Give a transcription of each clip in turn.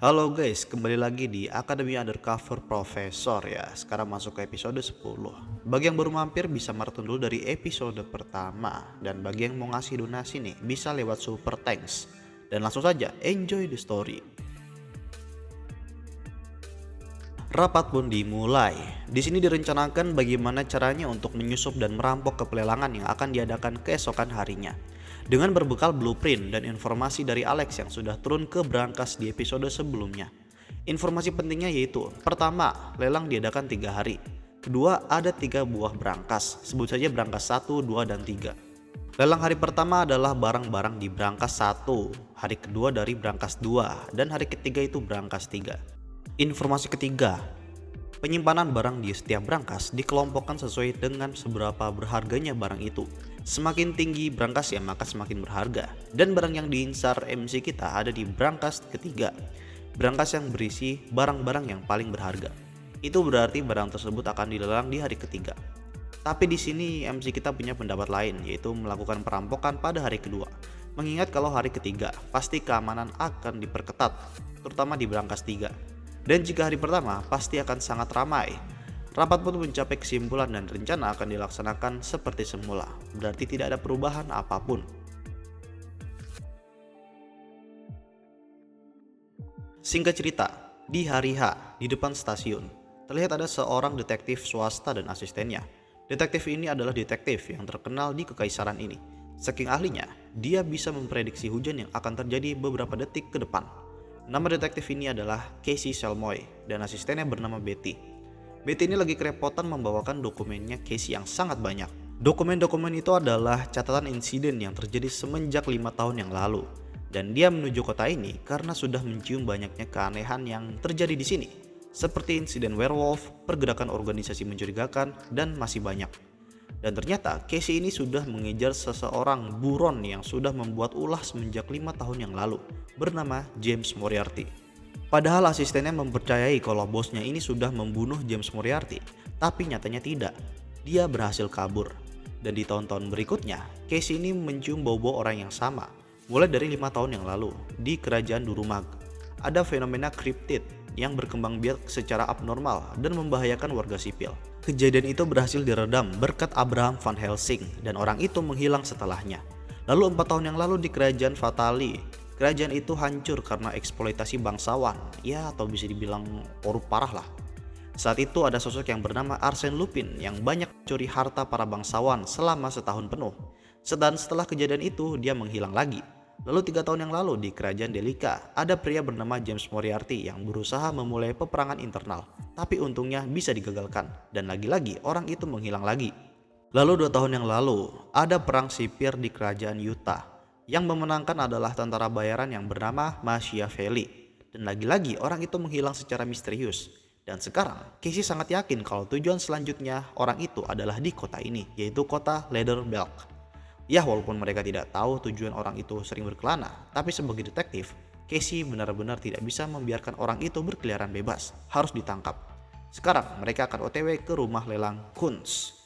Halo guys, kembali lagi di Akademi Undercover Profesor ya. Sekarang masuk ke episode 10. Bagi yang baru mampir bisa maraton dulu dari episode pertama. Dan bagi yang mau ngasih donasi nih, bisa lewat super thanks. Dan langsung saja, enjoy the story. Rapat pun dimulai. Di sini direncanakan bagaimana caranya untuk menyusup dan merampok ke pelelangan yang akan diadakan keesokan harinya. Dengan berbekal blueprint dan informasi dari Alex yang sudah turun ke berangkas di episode sebelumnya. Informasi pentingnya yaitu, pertama, lelang diadakan 3 hari. Kedua, ada 3 buah berangkas, sebut saja berangkas 1, 2, dan 3. Lelang hari pertama adalah barang-barang di berangkas 1, hari kedua dari berangkas 2, dan hari ketiga itu berangkas 3. Informasi ketiga, penyimpanan barang di setiap brankas dikelompokkan sesuai dengan seberapa berharganya barang itu. Semakin tinggi brankas ya maka semakin berharga. Dan barang yang diinsar MC kita ada di brankas ketiga. Brankas yang berisi barang-barang yang paling berharga. Itu berarti barang tersebut akan dilelang di hari ketiga. Tapi di sini MC kita punya pendapat lain, yaitu melakukan perampokan pada hari kedua. Mengingat kalau hari ketiga pasti keamanan akan diperketat, terutama di brankas 3. Dan jika hari pertama pasti akan sangat ramai. Rapat pun mencapai kesimpulan dan rencana akan dilaksanakan seperti semula. Berarti tidak ada perubahan apapun. Singkat cerita, di hari H di depan stasiun, terlihat ada seorang detektif swasta dan asistennya. Detektif ini adalah detektif yang terkenal di kekaisaran ini. Saking ahlinya, dia bisa memprediksi hujan yang akan terjadi beberapa detik ke depan. Nama detektif ini adalah Casey Selmoy dan asistennya bernama Betty. Betty ini lagi kerepotan membawakan dokumennya Casey yang sangat banyak. Dokumen-dokumen itu adalah catatan insiden yang terjadi semenjak 5 tahun yang lalu. Dan dia menuju kota ini karena sudah mencium banyaknya keanehan yang terjadi di sini. Seperti insiden werewolf, pergerakan organisasi mencurigakan, dan masih banyak. Dan ternyata Casey ini sudah mengejar seseorang buron yang sudah membuat ulah semenjak 5 tahun yang lalu, bernama James Moriarty. Padahal asistennya mempercayai kalau bosnya ini sudah membunuh James Moriarty, tapi nyatanya tidak. Dia berhasil kabur. Dan di tahun-tahun berikutnya, Casey ini mencium bau-bau orang yang sama. Mulai dari 5 tahun yang lalu, di kerajaan Durumag, ada fenomena kriptid yang berkembang biak secara abnormal dan membahayakan warga sipil. Kejadian itu berhasil diredam berkat Abraham Van Helsing dan orang itu menghilang setelahnya. Lalu 4 tahun yang lalu di kerajaan Fatali, kerajaan itu hancur karena eksploitasi bangsawan, ya atau bisa dibilang korup parah lah. Saat itu ada sosok yang bernama Arsène Lupin yang banyak mencuri harta para bangsawan selama setahun penuh. Dan setelah kejadian itu dia menghilang lagi. Lalu 3 tahun yang lalu di kerajaan Delika ada pria bernama James Moriarty yang berusaha memulai peperangan internal. Tapi untungnya bisa digagalkan dan lagi-lagi orang itu menghilang lagi. Lalu 2 tahun yang lalu ada perang sipir di kerajaan Utah. Yang memenangkan adalah tentara bayaran yang bernama Machiavelli. Dan lagi-lagi orang itu menghilang secara misterius. Dan sekarang Casey sangat yakin kalau tujuan selanjutnya orang itu adalah di kota ini, yaitu kota Leatherbalk. Ya walaupun mereka tidak tahu tujuan orang itu sering berkelana, tapi sebagai detektif, Casey benar-benar tidak bisa membiarkan orang itu berkeliaran bebas, harus ditangkap. Sekarang mereka akan OTW ke rumah lelang Kunz.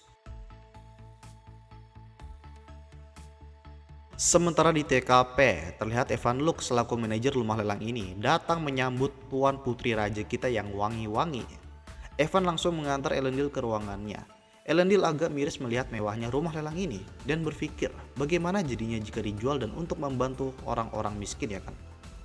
Sementara di TKP, terlihat Evan Luke selaku manajer rumah lelang ini datang menyambut tuan putri raja kita yang wangi-wangi. Evan langsung mengantar Elendil ke ruangannya. Elendil agak miris melihat mewahnya rumah lelang ini dan berpikir bagaimana jadinya jika dijual dan untuk membantu orang-orang miskin ya kan.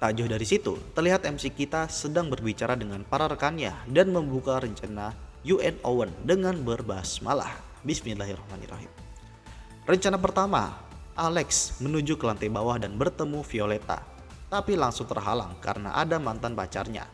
Tak jauh dari situ, terlihat MC kita sedang berbicara dengan para rekannya dan membuka rencana UN Owen dengan berbasmalah. Bismillahirrahmanirrahim. Rencana pertama, Alex menuju ke lantai bawah dan bertemu Violeta, tapi langsung terhalang karena ada mantan pacarnya.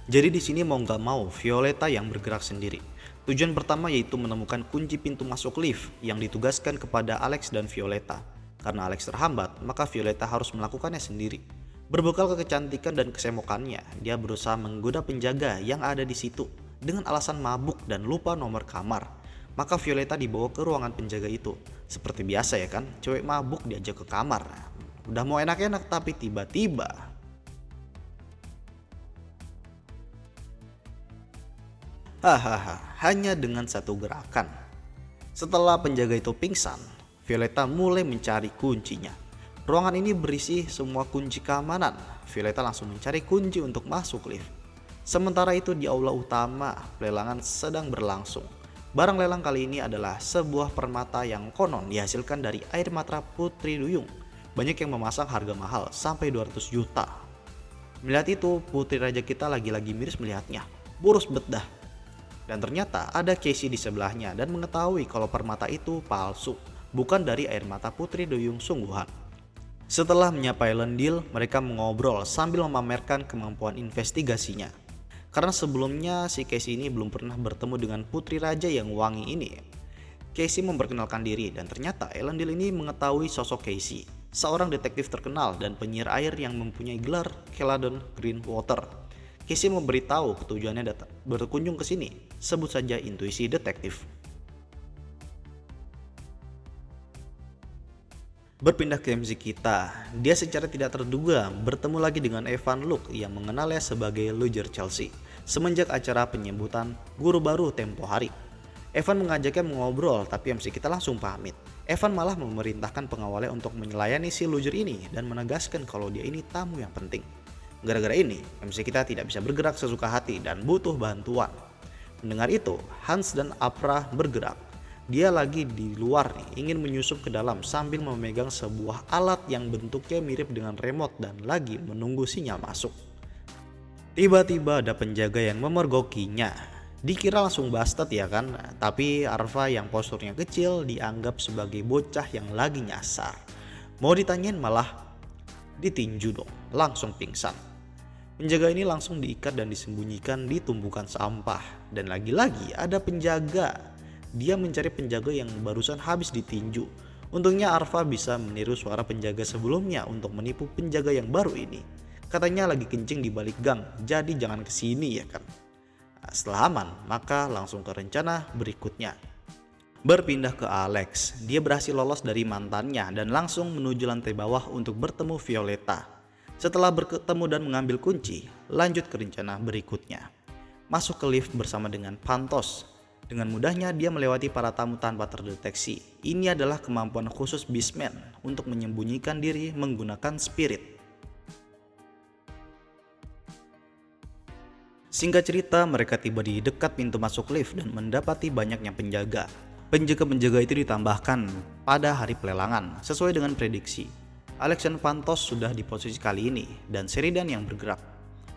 Jadi di sini mau nggak mau Violeta yang bergerak sendiri. Tujuan pertama yaitu menemukan kunci pintu masuk lift yang ditugaskan kepada Alex dan Violeta. Karena Alex terhambat, maka Violeta harus melakukannya sendiri. Berbekal kecantikan dan kesemokannya, dia berusaha menggoda penjaga yang ada di situ dengan alasan mabuk dan lupa nomor kamar. Maka Violeta dibawa ke ruangan penjaga itu. Seperti biasa ya kan, cewek mabuk diajak ke kamar. Udah mau enak-enak tapi tiba-tiba hahaha, hanya dengan satu gerakan. Setelah penjaga itu pingsan, Violeta mulai mencari kuncinya. Ruangan ini berisi semua kunci keamanan. Violetta langsung mencari kunci untuk masuk lift. Sementara itu di aula utama, pelelangan sedang berlangsung. Barang lelang kali ini adalah sebuah permata yang konon dihasilkan dari air mata Putri Duyung. Banyak yang memasang harga mahal sampai 200 juta. Melihat itu, putri raja kita lagi-lagi miris melihatnya. Boros bedah. Dan ternyata ada Casey di sebelahnya dan mengetahui kalau permata itu palsu, bukan dari air mata Putri Duyung sungguhan. Setelah menyapa Elendil, mereka mengobrol sambil memamerkan kemampuan investigasinya. Karena sebelumnya si Casey ini belum pernah bertemu dengan putri raja yang wangi ini. Casey memperkenalkan diri dan ternyata Elendil ini mengetahui sosok Casey, seorang detektif terkenal dan penyihir air yang mempunyai gelar Caledon Greenwater. Casey memberitahu tujuannya berkunjung ke sini, sebut saja intuisi detektif. Berpindah ke MC kita, dia secara tidak terduga bertemu lagi dengan Evan Luke yang mengenalnya sebagai Luger Chelsea semenjak acara penyambutan guru baru tempo hari. Evan mengajaknya mengobrol tapi MC kita langsung pamit. Evan malah memerintahkan pengawalnya untuk melayani si Luger ini dan menegaskan kalau dia ini tamu yang penting. Gara-gara ini, MC kita tidak bisa bergerak sesuka hati dan butuh bantuan. Mendengar itu, Hans dan Afra bergerak. Dia lagi di luar nih, ingin menyusup ke dalam sambil memegang sebuah alat yang bentuknya mirip dengan remote dan lagi menunggu sinyal masuk. Tiba-tiba ada penjaga yang memergokinya. Dikira langsung busted ya kan, tapi Arfa yang posturnya kecil dianggap sebagai bocah yang lagi nyasar. Mau ditanyain malah ditinju dong, langsung pingsan. Penjaga ini langsung diikat dan disembunyikan di tumpukan sampah. Dan lagi-lagi ada penjaga. Dia mencari penjaga yang barusan habis ditinju. Untungnya Arfa bisa meniru suara penjaga sebelumnya untuk menipu penjaga yang baru ini. Katanya lagi kencing di balik gang, jadi jangan kesini ya kan. Setelah aman, maka langsung ke rencana berikutnya. Berpindah ke Alex, dia berhasil lolos dari mantannya dan langsung menuju lantai bawah untuk bertemu Violetta. Setelah bertemu dan mengambil kunci, lanjut ke rencana berikutnya. Masuk ke lift bersama dengan Pantos. Dengan mudahnya dia melewati para tamu tanpa terdeteksi. Ini adalah kemampuan khusus Beastman untuk menyembunyikan diri menggunakan spirit. Singkat cerita, mereka tiba di dekat pintu masuk lift dan mendapati banyaknya penjaga. Penjaga-penjaga itu ditambahkan pada hari pelelangan, sesuai dengan prediksi. Alex dan Pantos sudah di posisi kali ini, dan Sheridan yang bergerak.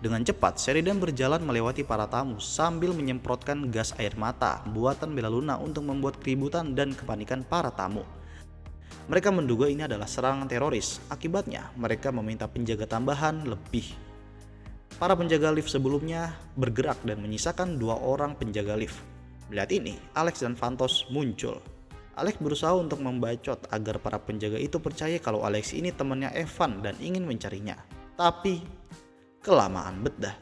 Dengan cepat, Sheridan berjalan melewati para tamu sambil menyemprotkan gas air mata buatan Bella Luna untuk membuat keributan dan kepanikan para tamu. Mereka menduga ini adalah serangan teroris, akibatnya mereka meminta penjaga tambahan lebih. Para penjaga lift sebelumnya bergerak dan menyisakan 2 orang penjaga lift. Melihat ini, Alex dan Pantos muncul. Alex berusaha untuk membacot agar para penjaga itu percaya kalau Alex ini temannya Evan dan ingin mencarinya. Tapi, kelamaan bedah.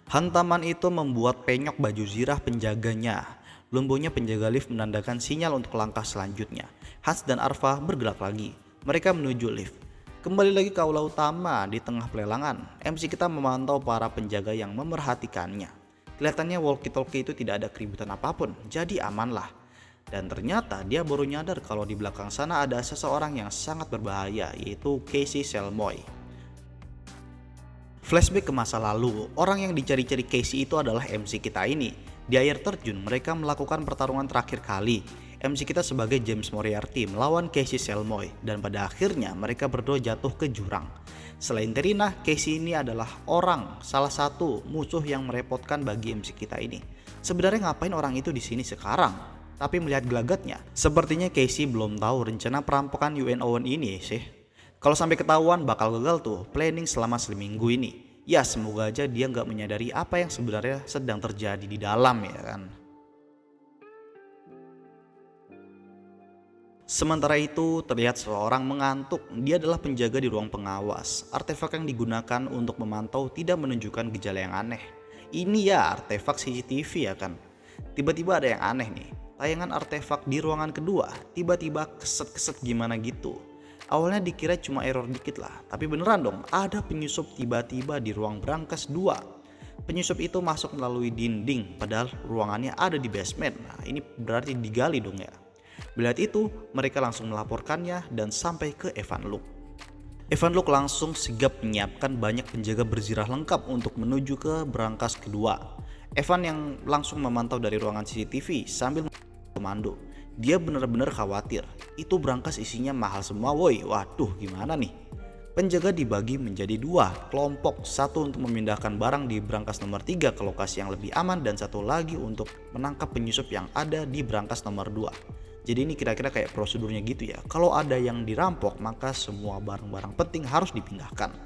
Hantaman itu membuat penyok baju zirah penjaganya. Lumpuhnya penjaga lift menandakan sinyal untuk langkah selanjutnya. Hans dan Arfa bergerak lagi. Mereka menuju lift. Kembali lagi ke aula utama di tengah pelelangan, MC kita memantau para penjaga yang memerhatikannya. Kelihatannya walkie-talkie itu tidak ada keributan apapun, jadi amanlah. Dan ternyata dia baru nyadar kalau di belakang sana ada seseorang yang sangat berbahaya, yaitu Casey Selmoy. Flashback ke masa lalu, orang yang dicari-cari Casey itu adalah MC kita ini. Di air terjun, mereka melakukan pertarungan terakhir kali. MC kita sebagai James Moriarty melawan Casey Selmoy dan pada akhirnya mereka berdua jatuh ke jurang. Selain Terina, Casey ini adalah salah satu musuh yang merepotkan bagi MC kita ini. Sebenarnya ngapain orang itu di sini sekarang? Tapi melihat gelagatnya, sepertinya Casey belum tahu rencana perampokan UNON ini sih. Kalau sampai ketahuan bakal gagal tuh planning selama seminggu ini. Ya semoga aja dia nggak menyadari apa yang sebenarnya sedang terjadi di dalam ya kan. Sementara itu, terlihat seseorang mengantuk. Dia adalah penjaga di ruang pengawas. Artefak yang digunakan untuk memantau tidak menunjukkan gejala yang aneh. Ini ya artefak CCTV ya kan. Tiba-tiba ada yang aneh nih. Tayangan artefak di ruangan kedua tiba-tiba keset-keset gimana gitu. Awalnya dikira cuma error dikit lah, tapi beneran dong ada penyusup tiba-tiba di ruang brankas 2. Penyusup itu masuk melalui dinding padahal ruangannya ada di basement. Nah, ini berarti digali dong ya. Melihat itu, mereka langsung melaporkannya dan sampai ke Evan Luke. Evan Luke langsung sigap menyiapkan banyak penjaga berzirah lengkap untuk menuju ke brankas kedua. Evan yang langsung memantau dari ruangan CCTV sambil komando. Dia benar-benar khawatir. Itu brankas isinya mahal semua woi. Waduh, gimana nih? Penjaga dibagi menjadi dua kelompok, satu untuk memindahkan barang di brankas nomor 3 ke lokasi yang lebih aman dan satu lagi untuk menangkap penyusup yang ada di brankas nomor 2. Jadi ini kira-kira kayak prosedurnya gitu ya. Kalau ada yang dirampok maka semua barang-barang penting harus dipindahkan.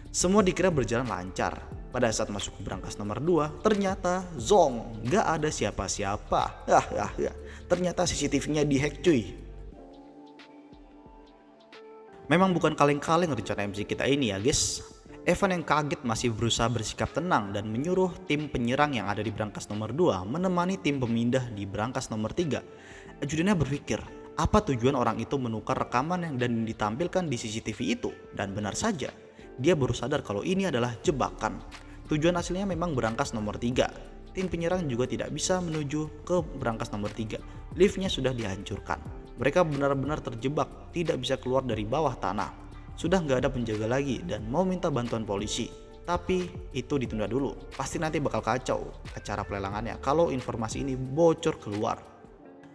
Semua dikira berjalan lancar. Pada saat masuk ke brankas nomor 2 ternyata zong, gak ada siapa-siapa. Ternyata CCTV-nya dihack cuy. Memang bukan kaleng-kaleng rencana MC kita ini ya guys. Evan yang kaget masih berusaha bersikap tenang dan menyuruh tim penyerang yang ada di brankas nomor 2 menemani tim pemindah di brankas nomor 3. Ajudannya berpikir, apa tujuan orang itu menukar rekaman yang dan ditampilkan di CCTV itu? Dan benar saja, dia baru sadar kalau ini adalah jebakan. Tujuan aslinya memang brankas nomor 3. Tim penyerang juga tidak bisa menuju ke brankas nomor 3. Liftnya sudah dihancurkan. Mereka benar-benar terjebak, tidak bisa keluar dari bawah tanah. Sudah nggak ada penjaga lagi dan mau minta bantuan polisi. Tapi itu ditunda dulu, pasti nanti bakal kacau acara pelelangannya kalau informasi ini bocor keluar.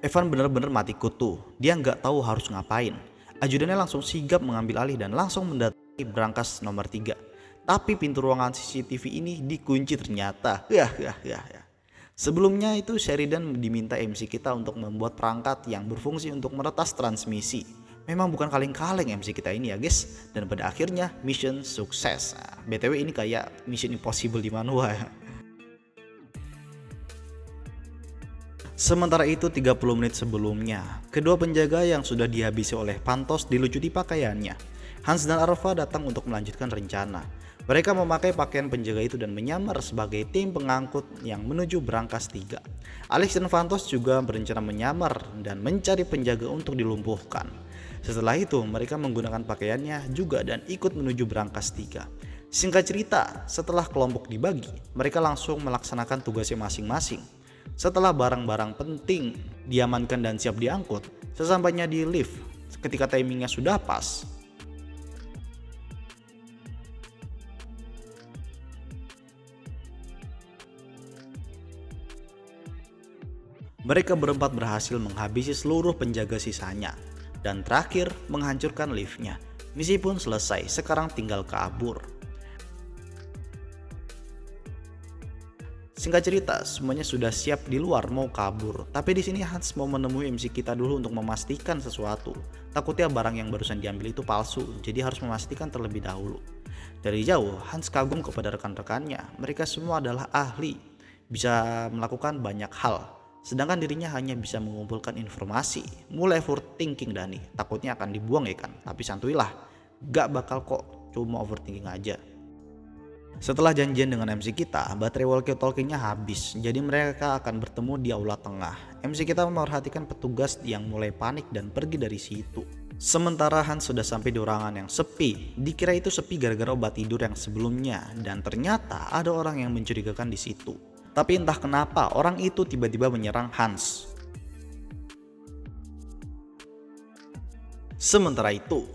Evan benar-benar mati kutu, dia nggak tahu harus ngapain. Ajudannya langsung sigap mengambil alih dan langsung mendatangi brankas nomor 3. Tapi pintu ruangan CCTV ini dikunci ternyata. Sebelumnya itu Sheridan diminta MC kita untuk membuat perangkat yang berfungsi untuk meretas transmisi. Memang bukan kaleng-kaleng MC kita ini ya guys. Dan pada akhirnya mission sukses. BTW ini kayak Mission Impossible di manhwa ya. Sementara itu 30 menit sebelumnya, kedua penjaga yang sudah dihabisi oleh Pantos dilucuti pakaiannya. Hans dan Arva datang untuk melanjutkan rencana. Mereka memakai pakaian penjaga itu dan menyamar sebagai tim pengangkut yang menuju brankas 3. Alex dan Vantos juga berencana menyamar dan mencari penjaga untuk dilumpuhkan. Setelah itu mereka menggunakan pakaiannya juga dan ikut menuju brankas 3. Singkat cerita, setelah kelompok dibagi, mereka langsung melaksanakan tugasnya masing-masing. Setelah barang-barang penting diamankan dan siap diangkut, sesampainya di lift, ketika timingnya sudah pas, mereka berempat berhasil menghabisi seluruh penjaga sisanya dan terakhir menghancurkan liftnya. Misi pun selesai, sekarang tinggal kabur. Singkat cerita, semuanya sudah siap di luar mau kabur. Tapi di sini Hans mau menemui MC kita dulu untuk memastikan sesuatu. Takutnya barang yang barusan diambil itu palsu, jadi harus memastikan terlebih dahulu. Dari jauh, Hans kagum kepada rekan-rekannya. Mereka semua adalah ahli, bisa melakukan banyak hal. Sedangkan dirinya hanya bisa mengumpulkan informasi. Mulai overthinking dah nih, takutnya akan dibuang ya kan. Tapi santuilah, gak bakal kok cuma overthinking aja. Setelah janjian dengan MC kita, baterai walkie-talkie-nya habis. Jadi mereka akan bertemu di aula tengah. MC kita memperhatikan petugas yang mulai panik dan pergi dari situ. Sementara Hans sudah sampai di ruangan yang sepi. Dikira itu sepi gara-gara obat tidur yang sebelumnya. Dan ternyata ada orang yang mencurigakan di situ. Tapi entah kenapa orang itu tiba-tiba menyerang Hans. Sementara itu,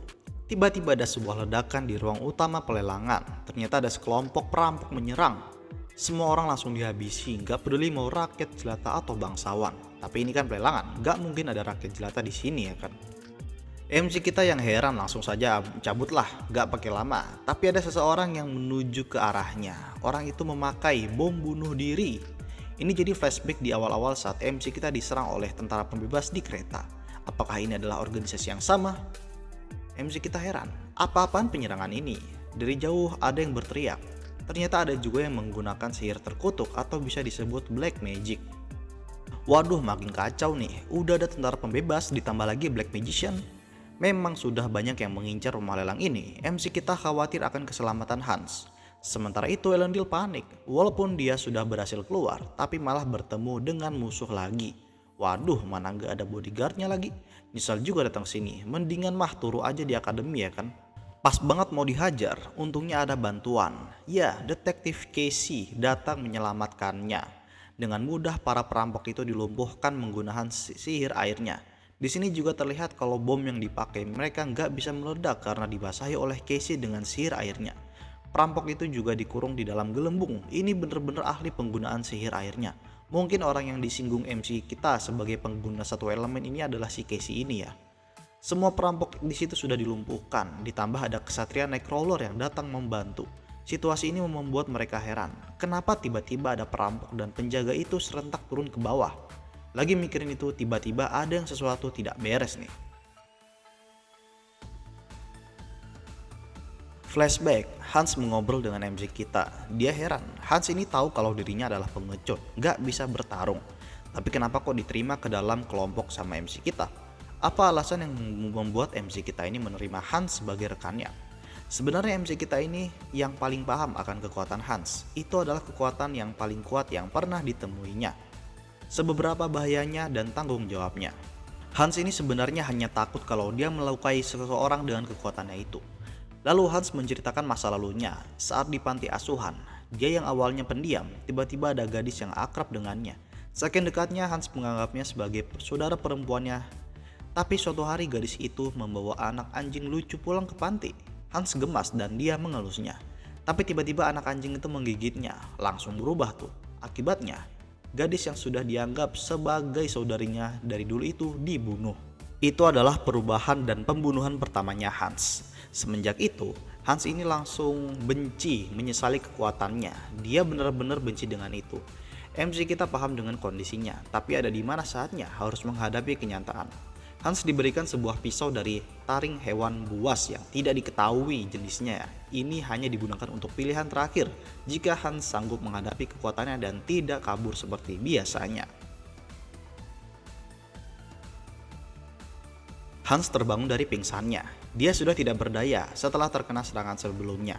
tiba-tiba ada sebuah ledakan di ruang utama pelelangan. Ternyata ada sekelompok perampok menyerang. Semua orang langsung dihabisi, gak peduli mau rakyat jelata atau bangsawan. Tapi ini kan pelelangan, gak mungkin ada rakyat jelata di sini ya kan. MC kita yang heran langsung saja cabutlah, gak pakai lama. Tapi ada seseorang yang menuju ke arahnya. Orang itu memakai bom bunuh diri. Ini jadi flashback di awal-awal saat MC kita diserang oleh tentara pembebas di kereta. Apakah ini adalah organisasi yang sama? MC kita heran, apa-apaan penyerangan ini? Dari jauh ada yang berteriak. Ternyata ada juga yang menggunakan sihir terkutuk atau bisa disebut black magic. Waduh, makin kacau nih. Udah ada tentara pembebas ditambah lagi black magician. Memang sudah banyak yang mengincar rumah lelang ini. MC kita khawatir akan keselamatan Hans. Sementara itu Elendil panik. Walaupun dia sudah berhasil keluar, tapi malah bertemu dengan musuh lagi. Waduh, mana gak ada bodyguardnya lagi. Nyesal juga datang sini. Mendingan mah turu aja di akademi ya kan. Pas banget mau dihajar, untungnya ada bantuan. Ya, detektif Casey datang menyelamatkannya. Dengan mudah para perampok itu dilumpuhkan menggunakan sihir airnya. Di sini juga terlihat kalau bom yang dipakai mereka nggak bisa meledak karena dibasahi oleh Casey dengan sihir airnya. Perampok itu juga dikurung di dalam gelembung. Ini bener-bener ahli penggunaan sihir airnya. Mungkin orang yang disinggung MC kita sebagai pengguna satu elemen ini adalah si Casey ini ya. Semua perampok di situ sudah dilumpuhkan, ditambah ada kesatria Nightcrawler yang datang membantu. Situasi ini membuat mereka heran. Kenapa tiba-tiba ada perampok dan penjaga itu serentak turun ke bawah? Lagi mikirin itu, tiba-tiba ada yang sesuatu tidak beres nih. Flashback, Hans mengobrol dengan MC kita. Dia heran, Hans ini tahu kalau dirinya adalah pengecut, gak bisa bertarung. Tapi kenapa kok diterima ke dalam kelompok sama MC kita? Apa alasan yang membuat MC kita ini menerima Hans sebagai rekannya? Sebenarnya MC kita ini yang paling paham akan kekuatan Hans. Itu adalah kekuatan yang paling kuat yang pernah ditemuinya. Seberapa bahayanya dan tanggung jawabnya. Hans ini sebenarnya hanya takut kalau dia melukai seseorang dengan kekuatannya itu. Lalu Hans menceritakan masa lalunya saat di panti asuhan. Dia yang awalnya pendiam, tiba-tiba ada gadis yang akrab dengannya. Saking dekatnya Hans menganggapnya sebagai saudara perempuannya. Tapi suatu hari gadis itu membawa anak anjing lucu pulang ke panti. Hans gemas dan dia mengelusnya. Tapi tiba-tiba anak anjing itu menggigitnya, langsung berubah tuh. Akibatnya, gadis yang sudah dianggap sebagai saudarinya dari dulu itu dibunuh. Itu adalah perubahan dan pembunuhan pertamanya Hans. Semenjak itu, Hans ini langsung benci, menyesali kekuatannya. Dia benar-benar benci dengan itu. MC kita paham dengan kondisinya, tapi ada di mana saatnya harus menghadapi kenyataan. Hans diberikan sebuah pisau dari taring hewan buas yang tidak diketahui jenisnya. Ini hanya digunakan untuk pilihan terakhir jika Hans sanggup menghadapi kekuatannya dan tidak kabur seperti biasanya. Hans terbangun dari pingsannya. Dia sudah tidak berdaya setelah terkena serangan sebelumnya.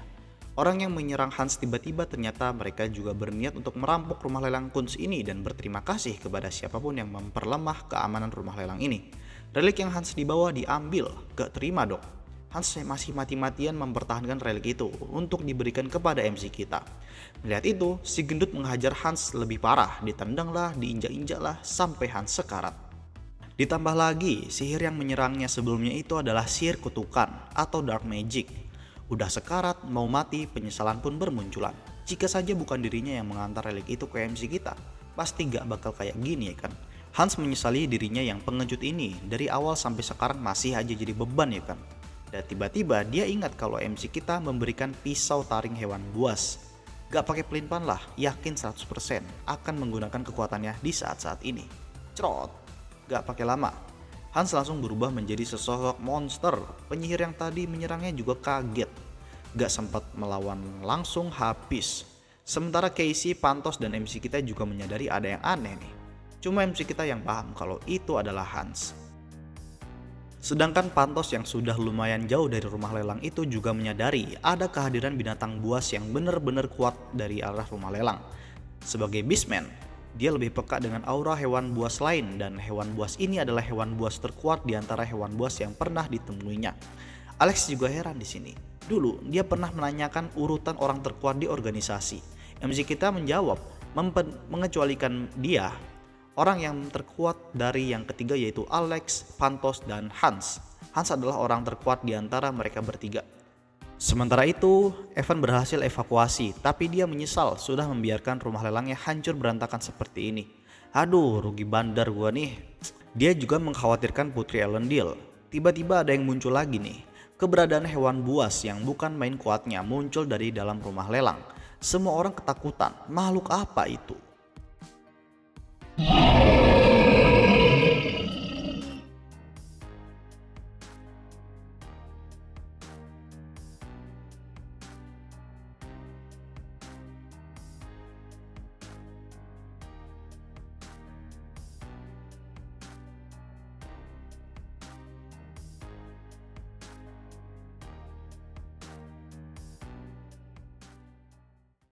Orang yang menyerang Hans tiba-tiba ternyata mereka juga berniat untuk merampok rumah lelang Kunz ini dan berterima kasih kepada siapapun yang memperlemah keamanan rumah lelang ini. Relik yang Hans dibawa diambil, gak terima dong. Hans masih mati-matian mempertahankan relik itu untuk diberikan kepada MC kita. Melihat itu, si gendut menghajar Hans lebih parah, ditendang lah, diinjak-injak lah, sampai Hans sekarat. Ditambah lagi, sihir yang menyerangnya sebelumnya itu adalah sihir kutukan atau dark magic. Udah sekarat, mau mati, penyesalan pun bermunculan. Jika saja bukan dirinya yang mengantar relik itu ke MC kita, pasti gak bakal kayak gini ya kan. Hans menyesali dirinya yang pengecut ini, dari awal sampai sekarang masih aja jadi beban ya kan. Dan tiba-tiba dia ingat kalau MC kita memberikan pisau taring hewan buas. Gak pakai pelimpan lah, yakin 100% akan menggunakan kekuatannya di saat-saat ini. Cerot, gak pakai lama. Hans langsung berubah menjadi sesosok monster. Penyihir yang tadi menyerangnya juga kaget. Gak sempat melawan langsung habis. Sementara Casey, Pantos, dan MC kita juga menyadari ada yang aneh nih. Cuma MC kita yang paham kalau itu adalah Hans. Sedangkan Pantos yang sudah lumayan jauh dari rumah lelang itu juga menyadari ada kehadiran binatang buas yang benar-benar kuat dari arah rumah lelang. Sebagai beastman, dia lebih peka dengan aura hewan buas lain dan hewan buas ini adalah hewan buas terkuat di antara hewan buas yang pernah ditemuinya. Alex juga heran di sini. Dulu dia pernah menanyakan urutan orang terkuat di organisasi. MC kita menjawab, mengecualikan dia. Orang yang terkuat dari yang ketiga yaitu Alex, Pantos, dan Hans. Hans adalah orang terkuat di antara mereka bertiga. Sementara itu, Evan berhasil evakuasi, tapi dia menyesal sudah membiarkan rumah lelangnya hancur berantakan seperti ini. Aduh, rugi bandar gua nih. Dia juga mengkhawatirkan Putri Elendil. Tiba-tiba ada yang muncul lagi nih. Keberadaan hewan buas yang bukan main kuatnya muncul dari dalam rumah lelang. Semua orang ketakutan, makhluk apa itu?